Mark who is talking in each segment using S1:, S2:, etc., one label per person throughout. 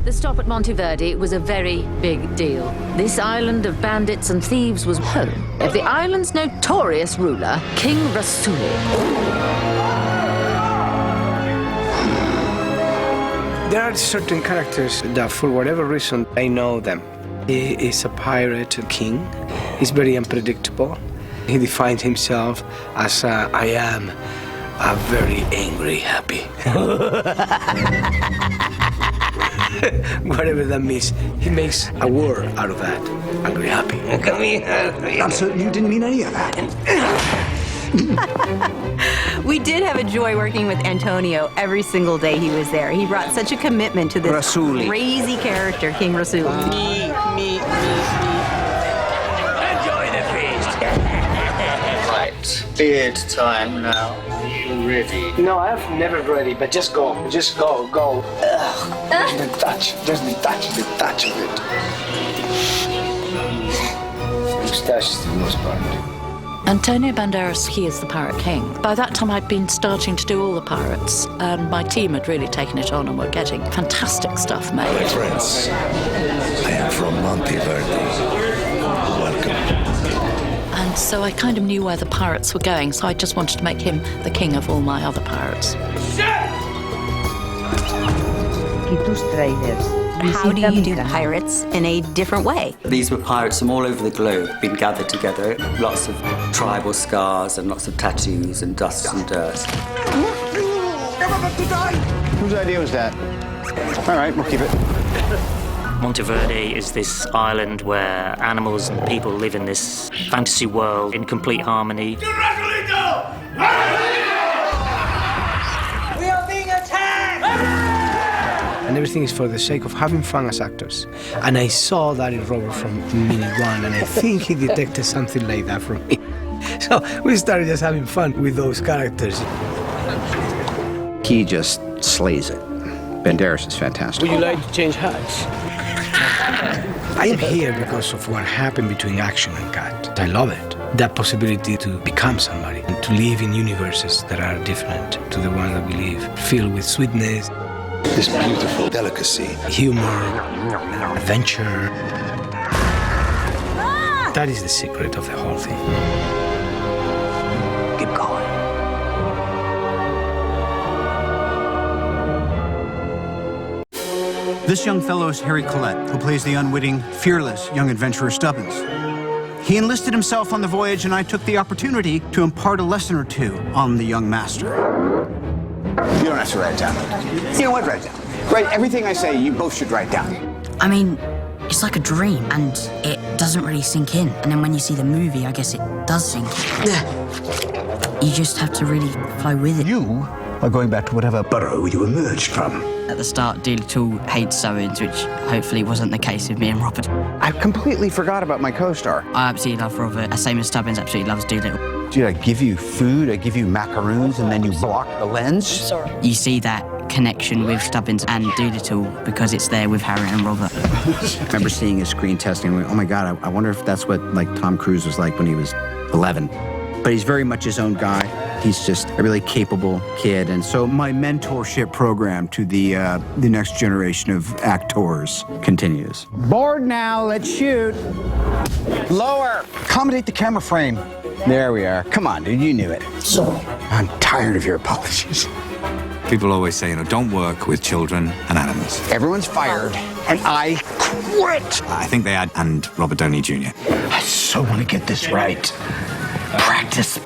S1: The stop at Monteverde was a very big deal. This island of bandits and thieves was home of the island's notorious ruler, King Rasuli.
S2: There are certain characters that, for whatever reason, I know them. He is a pirate king. He's very unpredictable. He defines himself as I am a very angry happy. Whatever that means, he makes a word out of that. Angry happy.
S3: I'm certain you didn't mean any of that.
S4: We did have a joy working with Antonio every single day he was there. He brought such a commitment to this
S3: Rasuli.
S4: crazy character, King Rasuli.
S5: Me. Enjoy the feast. Right, beard time now. Are you ready?
S2: No, I'm never ready, but just go. Just go. Just the touch of it. Moustache is the most part.
S6: Antonio Banderas, he is the Pirate King. By that time, I'd been starting to do all the pirates, and my team had really taken it on and were getting fantastic stuff made.
S3: My friends, I am from Monteverde. Welcome.
S6: And so I kind of knew where the pirates were going, so I just wanted to make him the king of all my other pirates.
S4: How do you do pirates in a different way?
S7: These were pirates from all over the globe, been gathered together. Lots of tribal scars and lots of tattoos and dust and dirt.
S8: Whose idea was that? All right, we'll keep it.
S9: Monteverde is this island where animals and people live in this fantasy world in complete harmony.
S5: We are being attacked!
S2: And everything is for the sake of having fun as actors. And I saw that in Robert from minute one, and I think he detected something like that from me. So we started just having fun with those characters.
S8: He just slays it. Banderas is fantastic.
S2: Would you like to change hats? I am here because of what happened between action and cut. I love it. That possibility to become somebody and to live in universes that are different to the one that we live, filled with sweetness,
S3: This beautiful delicacy.
S2: humor, adventure. That is the secret of the whole thing.
S3: Keep going.
S10: This young fellow is Harry Collette, who plays the unwitting, fearless young adventurer Stubbins. He enlisted himself on the voyage, and I took the opportunity to impart a lesson or two on the young master.
S8: You don't have to write it down. You know what? Write it down. Write everything I say. You both should write down.
S11: I mean, it's like a dream, and it doesn't really sink in. And then when you see the movie, I guess it does sink in. You just have to really flow with it.
S3: You are going back to whatever burrow you emerged from.
S11: At the start, Dolittle hates sewings, which hopefully wasn't the case with me and Robert.
S8: I completely forgot about my co-star.
S11: I absolutely love Robert, same as Stubbins absolutely loves Dolittle.
S8: Dude, I give you food, I give you macaroons, and then you block the lens?
S11: Sorry. You see that connection with Stubbins and Dolittle because it's there with Harry and Robert.
S8: I remember seeing his screen testing and going, oh my God, I wonder if that's what like Tom Cruise was like when he was 11. But he's very much his own guy. He's just a really capable kid. And so my mentorship program to the next generation of actors continues. Board now, let's shoot. Lower. Accommodate the camera frame. There we are. Come on, dude, you knew it. So, I'm tired of your apologies.
S10: People always say, don't work with children and animals.
S8: Everyone's fired, and I quit.
S10: I think they had, and Robert Downey Jr.
S3: I so want to get this right. Practice.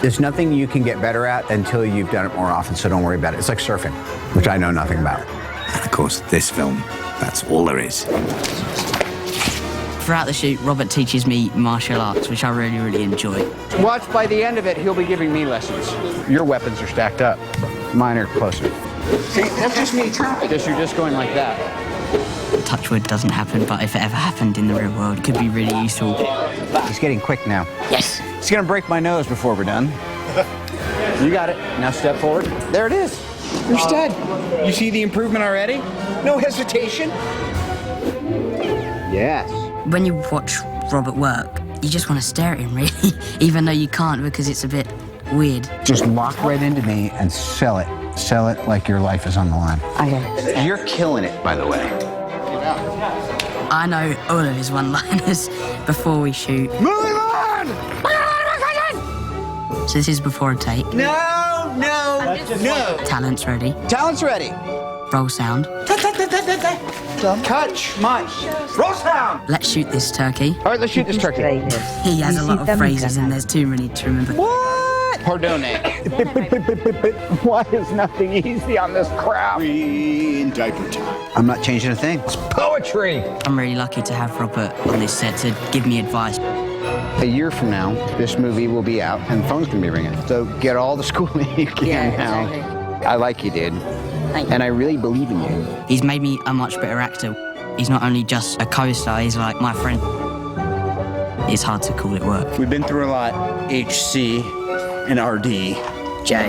S8: There's nothing you can get better at until you've done it more often, so don't worry about it. It's like surfing, which I know nothing about.
S10: And of course, this film, that's all there is.
S11: Throughout the shoot, Robert teaches me martial arts, which I really, really enjoy.
S8: Watch, by the end of it, he'll be giving me lessons. Your weapons are stacked up. Mine are closer. See, that's just me trying. I guess you're just going like that.
S11: Touch wood doesn't happen, but if it ever happened in the real world, it could be really useful.
S8: He's getting quick now.
S11: Yes.
S8: He's gonna break my nose before we're done. You got it. Now step forward. There it is. You're stud. You see the improvement already? No hesitation. Yes.
S11: When you watch Robert work, you just want to stare at him, really, even though you can't because it's a bit weird.
S8: Just lock right into me and sell it.
S10: Sell it like your life is on the line.
S11: Okay.
S8: You're killing it, by the way.
S11: I know all of his one-liners before we shoot.
S10: Moving on!
S11: So this is before a take.
S8: No!
S11: Talent's ready.
S8: Talent's ready.
S11: Roll sound.
S8: Cut, schmush. Roll sound!
S11: Let's shoot this turkey.
S8: All right, let's shoot this turkey.
S11: He has a lot of phrases and there's too many to remember.
S8: What? Pardone. Why is nothing easy on this crap?
S10: Green diaper time. I'm not changing a thing.
S8: It's poetry.
S11: I'm really lucky to have Robert on this set to give me advice.
S8: A year from now, this movie will be out and the phone's gonna be ringing. So get all the schooling you can now.
S11: Exactly.
S8: I like you, dude. And I really believe in you.
S11: He's made me a much better actor. He's not only just a co-star, he's like my friend. It's hard to call it work.
S10: We've been through a lot. HC and RD.
S11: Jay.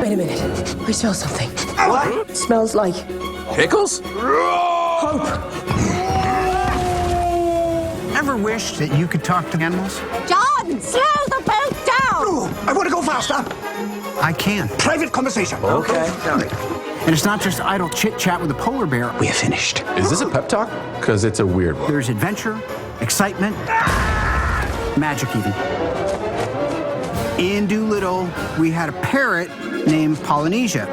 S12: Wait a minute. I smell something. What? It smells like
S3: Pickles?
S12: hope.
S10: Ever wish that you could talk to animals?
S1: John, slow the boat down!
S3: I want to go faster.
S10: I can.
S3: Private conversation.
S10: Okay. And it's not just idle chit-chat with a polar bear. We have finished.
S13: Is this a pep talk? Because it's a weird one.
S10: There's adventure, excitement, magic even. In Dolittle, we had a parrot named Polynesia.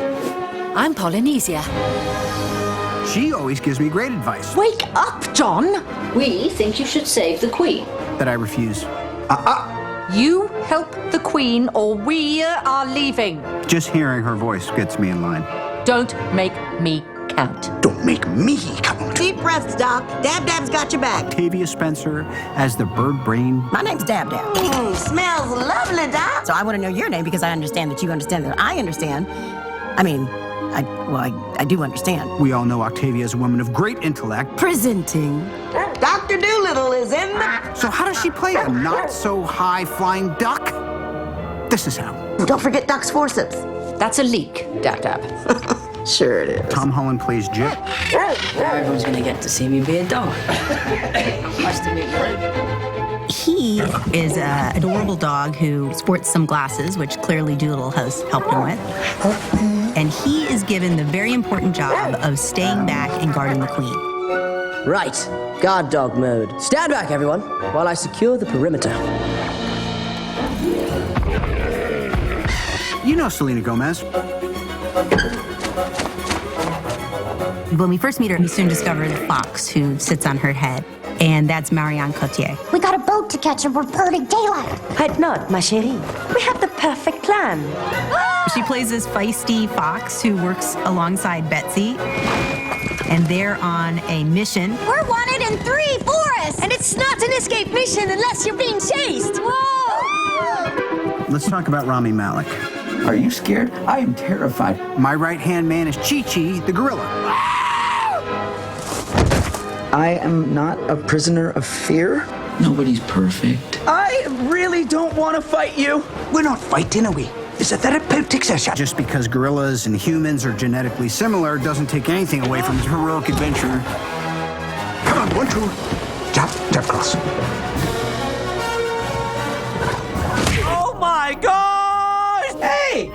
S6: I'm Polynesia.
S10: She always gives me great advice
S1: Wake up, John!
S6: We think you should save the Queen.
S10: that I refuse.
S1: You help the Queen or we are leaving.
S10: Just hearing her voice gets me in line.
S1: Don't make me count.
S3: Don't make me count.
S12: Deep breaths, Doc. Dab Dab's got your back.
S10: Octavia Spencer as the bird brain.
S12: My name's Dab Dab. Smells lovely, Doc. So I want to know your name because I understand that you understand that I understand. I mean, I do understand.
S10: We all know Octavia is a woman of great intellect.
S12: Presenting. Dr. Dolittle is in the...
S10: So how does she play a not-so-high-flying duck? This is how.
S12: Don't forget Doc's forceps.
S1: That's a leak, Dab Dab.
S12: Sure it is.
S10: Tom Holland plays Jip.
S11: Everyone's gonna get to see me be a dog. Nice to meet you.
S4: He is an adorable dog who sports some glasses, which clearly Dolittle has helped him with. And he is given the very important job of staying back and guarding the Queen.
S12: Right. Guard dog mode. Stand back, everyone, while I secure the perimeter.
S10: You know Selena Gomez.
S4: When we first meet her, we soon discover the fox who sits on her head. And that's Marianne Cottier.
S14: We got a boat to catch and we're burning daylight.
S12: Height not, ma chérie. We have the perfect plan.
S4: She plays this feisty fox who works alongside Betsy. And they're on a mission.
S14: We're wanted in 3 forests, and it's not an escape mission unless you're being chased. Whoa!
S10: Let's talk about Rami Malek.
S3: Are you scared? I am terrified.
S10: My right-hand man is Chi-Chi, the gorilla.
S3: I am not a prisoner of fear. Nobody's perfect. I really don't want to fight you. We're not fighting, are we? It's a therapeutic session.
S10: Just because gorillas and humans are genetically similar doesn't take anything away from his heroic adventure.
S3: Come on, 1, 2. Jab, jab, cross.
S5: Oh my gosh! Hey!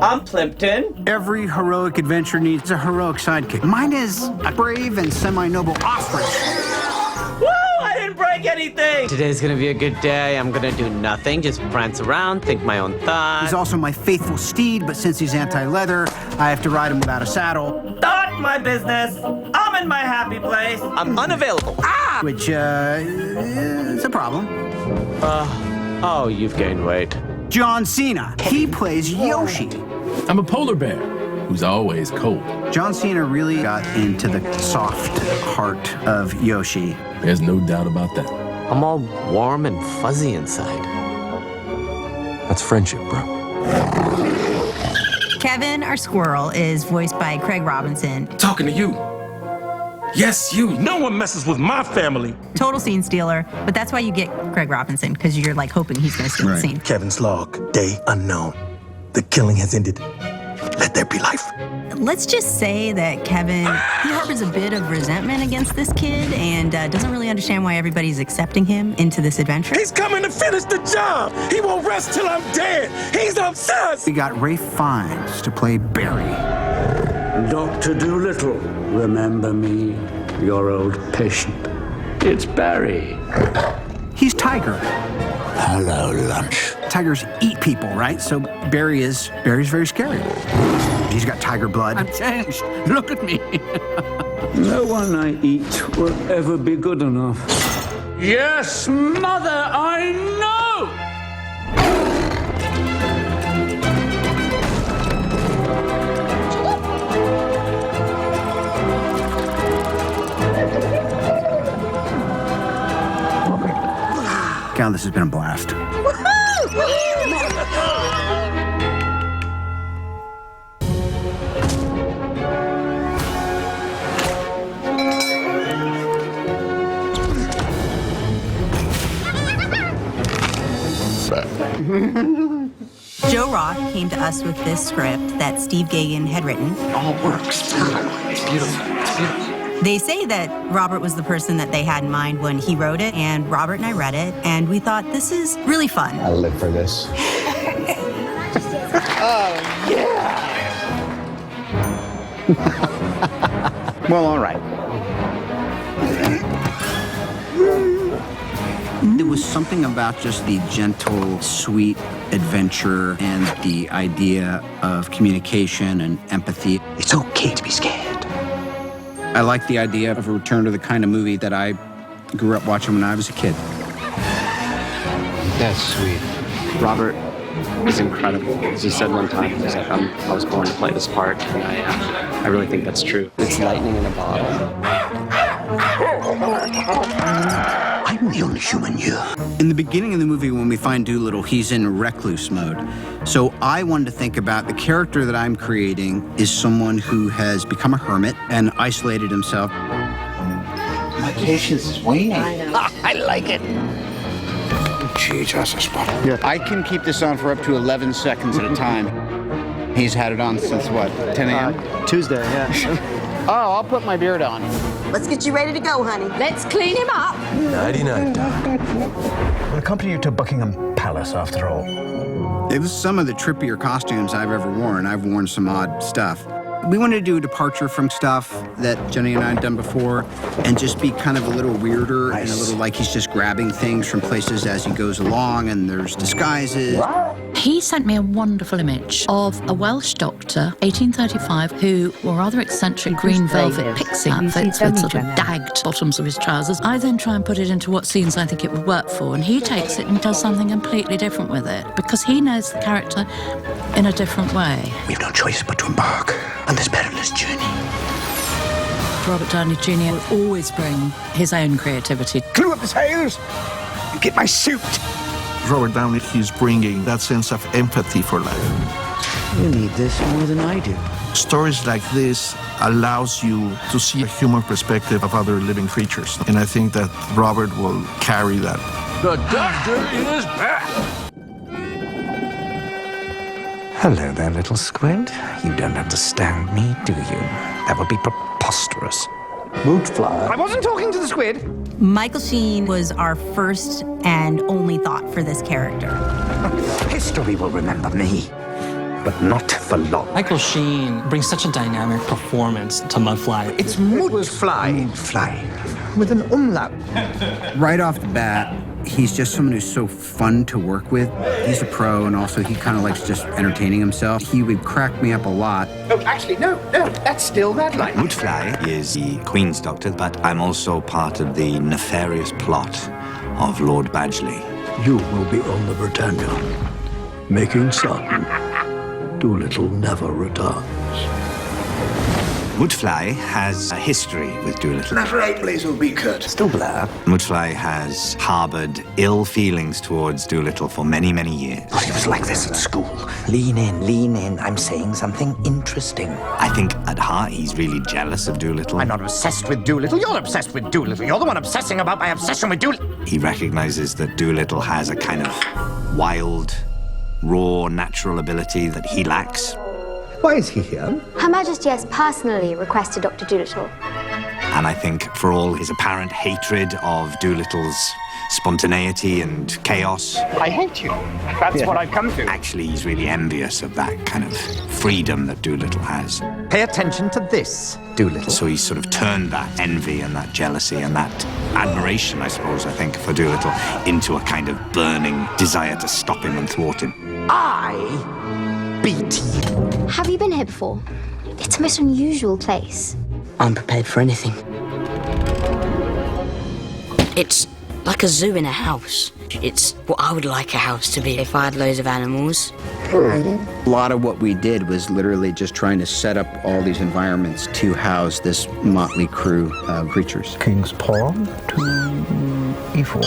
S5: I'm Plimpton.
S10: Every heroic adventure needs a heroic sidekick. Mine is a brave and semi-noble ostrich.
S5: Woo! I didn't break anything!
S15: Today's gonna be a good day. I'm gonna do nothing, just prance around, think my own thoughts.
S10: He's also my faithful steed, but since he's anti-leather, I have to ride him without a saddle.
S5: Not my business. I'm in my happy place.
S15: I'm unavailable.
S10: Which, is a problem.
S15: Oh, you've gained weight.
S10: John Cena. He plays Yoshi.
S13: I'm a polar bear who's always cold.
S10: John Cena really got into the soft heart of Yoshi.
S13: There's no doubt about that.
S15: I'm all warm and fuzzy inside.
S13: That's friendship, bro.
S4: Kevin, our squirrel, is voiced by Craig Robinson.
S13: Talking to you. Yes, you. No one messes with my family.
S4: Total scene stealer, but that's why you get Craig Robinson, because you're like hoping he's going to steal the scene.
S3: Kevin's log, day unknown. The killing has ended. Let there be life.
S4: Let's just say that Kevin, he harbors a bit of resentment against this kid and doesn't really understand why everybody's accepting him into this adventure.
S13: He's coming to finish the job. He won't rest till I'm dead. He's obsessed.
S10: We got Ralph Fiennes to play Barry.
S16: Dr. Dolittle, remember me, your old patient. It's Barry.
S10: He's Tiger.
S16: Hello, lunch.
S10: Tigers eat people, right? So Barry's very scary. He's got tiger blood.
S16: I'm changed. Look at me. No one I eat will ever be good enough. Yes, Mother, I know!
S10: God, this has been a blast.
S4: Joe Roth came to us with this script that Steve Gagan had written.
S3: It all works. It's beautiful. It's beautiful.
S4: They say that Robert was the person that they had in mind when he wrote it, and Robert and I read it, and we thought, this is really fun.
S17: I'll live for this.
S3: Oh, yeah!
S8: Well, all right. There was something about just the gentle, sweet adventure and the idea of communication and empathy.
S3: It's okay to be scared.
S8: I like the idea of a return to the kind of movie that I grew up watching when I was a kid.
S17: That's sweet.
S18: Robert is incredible. As he said one time, he's like, I was born to play this part, and I really think that's true. It's lightning in a bottle.
S3: I'm the only human here.
S8: In the beginning of the movie, when we find Dolittle, he's in recluse mode. So I wanted to think about the character that I'm creating is someone who has become a hermit and isolated himself.
S3: My patience is waning. I like it.
S10: Jeez, that's a spot.
S8: Yeah. I can keep this on for up to 11 seconds at a time. He's had it on since what, 10 a.m.?
S18: Tuesday, yeah.
S8: Oh, I'll put my beard on.
S12: Let's get you ready to go, honey.
S14: Let's clean him up.
S13: Nighty-night,
S17: We'll accompany you to Buckingham Palace, after all.
S8: It was some of the trippier costumes I've ever worn. I've worn some odd stuff. We wanted to do a departure from stuff that Jenny and I had done before and just be kind of a little weirder and a little like he's just grabbing things from places as he goes along, and there's disguises.
S6: He sent me a wonderful image of a Welsh doctor, 1835, who wore rather eccentric green velvet pixie outfits with sort of dagged bottoms of his trousers. I then try and put it into what scenes I think it would work for, and he takes it and does something completely different with it because he knows the character in a different way.
S3: We've no choice but to embark on this perilous journey.
S6: Robert Downey Jr. will always bring his own creativity.
S3: Clew up the sails and get my suit.
S13: Robert Downey, he's bringing that sense of empathy for life.
S3: You need this more than I do.
S13: Stories like this allows you to see a human perspective of other living creatures. And I think that Robert will carry that.
S16: The doctor is back!
S3: Hello there, little squid. You don't understand me, do you? That would be preposterous. Boot fly. I wasn't talking to the squid.
S4: Michael Sheen was our first and only thought for this character.
S3: History will remember me, but not for long.
S19: Michael Sheen brings such a dynamic performance to Mudfly.
S3: It's Mudfly. Mudfly. With an umlaut.
S8: Right off the bat, he's just someone who's so fun to work with. He's a pro, and also he kind of likes just entertaining himself. He would crack me up a lot.
S3: Oh, actually, no, that's still that line.
S20: Mudfly is the Queen's doctor, but I'm also part of the nefarious plot of Lord Badgley.
S16: You will be on the Britannia, making certain Dolittle never returns.
S20: Mudfly has a history with Dolittle.
S3: That right, Blaze will be cut. Still Blair.
S20: Mudfly has harbored ill feelings towards Dolittle for many, many years.
S3: Oh, it was like this at school. Lean in. I'm saying something interesting.
S20: I think at heart he's really jealous of Dolittle.
S3: I'm not obsessed with Dolittle. You're obsessed with Dolittle. You're the one obsessing about my obsession with Dolittle.
S20: He recognizes that Dolittle has a kind of wild, raw, natural ability that he lacks. Why is he here?
S14: Her Majesty has personally requested Dr. Dolittle.
S20: And I think for all his apparent hatred of Dolittle's spontaneity and chaos,
S17: I hate you. That's what I've come to.
S20: actually he's really envious of that kind of freedom that Dolittle has.
S17: Pay attention to this, Dolittle.
S20: So he's sort of turned that envy and that jealousy and that admiration, I suppose, I think, for Dolittle into a kind of burning desire to stop him and thwart him.
S3: I beat you.
S14: Have you been here before? It's a most unusual place.
S11: I'm prepared for anything. It's like a zoo in a house. It's what I would like a house to be if I had loads of animals.
S8: A lot of what we did was literally just trying to set up all these environments to house this motley crew of creatures.
S17: King's pawn to e4.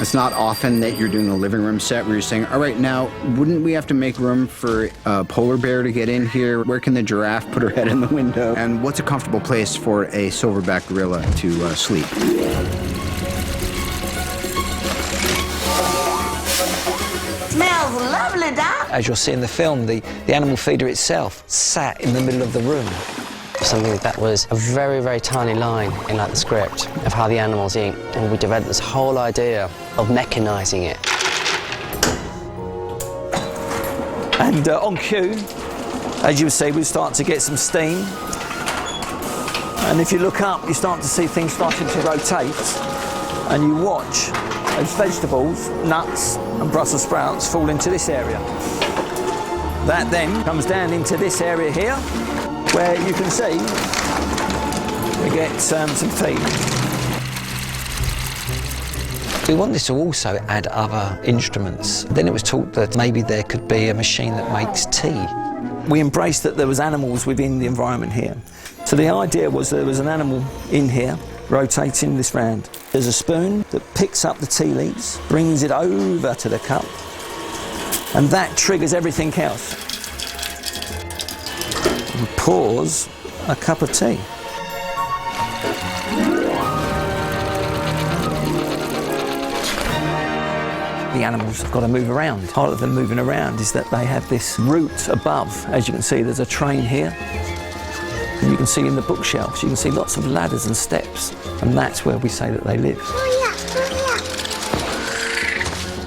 S8: It's not often that you're doing a living room set where you're saying, all right, now, wouldn't we have to make room for a polar bear to get in here? Where can the giraffe put her head in the window? And what's a comfortable place for a silverback gorilla to sleep?
S12: Smells lovely, Doc.
S21: As you'll see in the film, the animal feeder itself sat in the middle of the room.
S18: Something that was a very, very tiny line in the script of how the animals eat, and we developed this whole idea of mechanising it.
S21: And on cue, as you see, we start to get some steam. And if you look up, you start to see things starting to rotate, and you watch as vegetables, nuts and Brussels sprouts fall into this area. That then comes down into this area here, where you can see we get some feed. We wanted to also add other instruments. Then it was talked that maybe there could be a machine that makes tea. We embraced that there was animals within the environment here. So the idea was there was an animal in here rotating this round. There's a spoon that picks up the tea leaves, brings it over to the cup, and that triggers everything else. And pours a cup of tea. The animals have got to move around. Part of them moving around is that they have this route above. As you can see, there's a train here. And you can see in the bookshelves, you can see lots of ladders and steps. And that's where we say that they live.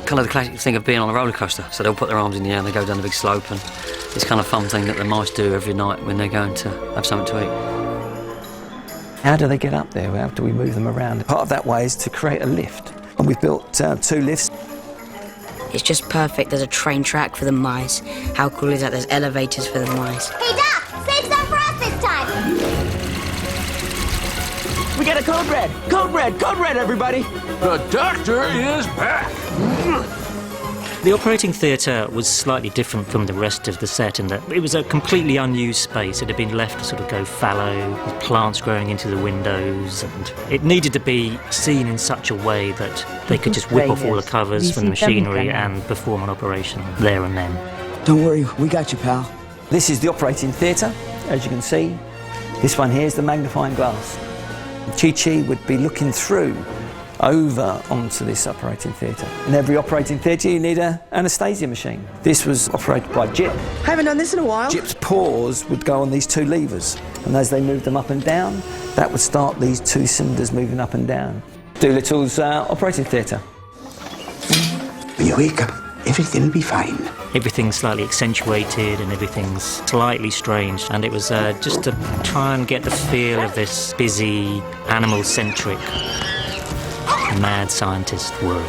S9: Kind of the classic thing of being on a roller coaster. So they'll put their arms in the air and they go down the big slope, and it's kind of fun thing that the mice do every night when they're going to have something to eat. How do they get up there? How do we move them around? Part of that way is to create a lift. And we've built 2 lifts.
S11: It's just perfect. There's a train track for the mice. How cool is that? There's elevators for the mice.
S14: Hey, Doc! Save some for us this time!
S3: We got a code red! Code red! Code red, everybody!
S16: The doctor is back!
S9: The operating theatre was slightly different from the rest of the set in that it was a completely unused space. It had been left to sort of go fallow, with plants growing into the windows, and it needed to be seen in such a way that they could just whip off all the covers from the machinery and perform an operation there and then.
S3: Don't worry, we got you, pal.
S21: This is the operating theatre, as you can see. This one here is the magnifying glass. Chi-Chi would be looking through over onto this operating theatre. In every operating theatre you need an anaesthesia machine. This was operated by Jip.
S3: Haven't done this in a while.
S21: Jip's paws would go on these 2 levers, and as they moved them up and down, that would start these 2 cylinders moving up and down. Dolittle's operating theatre.
S3: When you wake up, everything will be fine.
S9: Everything's slightly accentuated and everything's slightly strange, and it was just to try and get the feel of this busy, animal-centric, mad scientist world.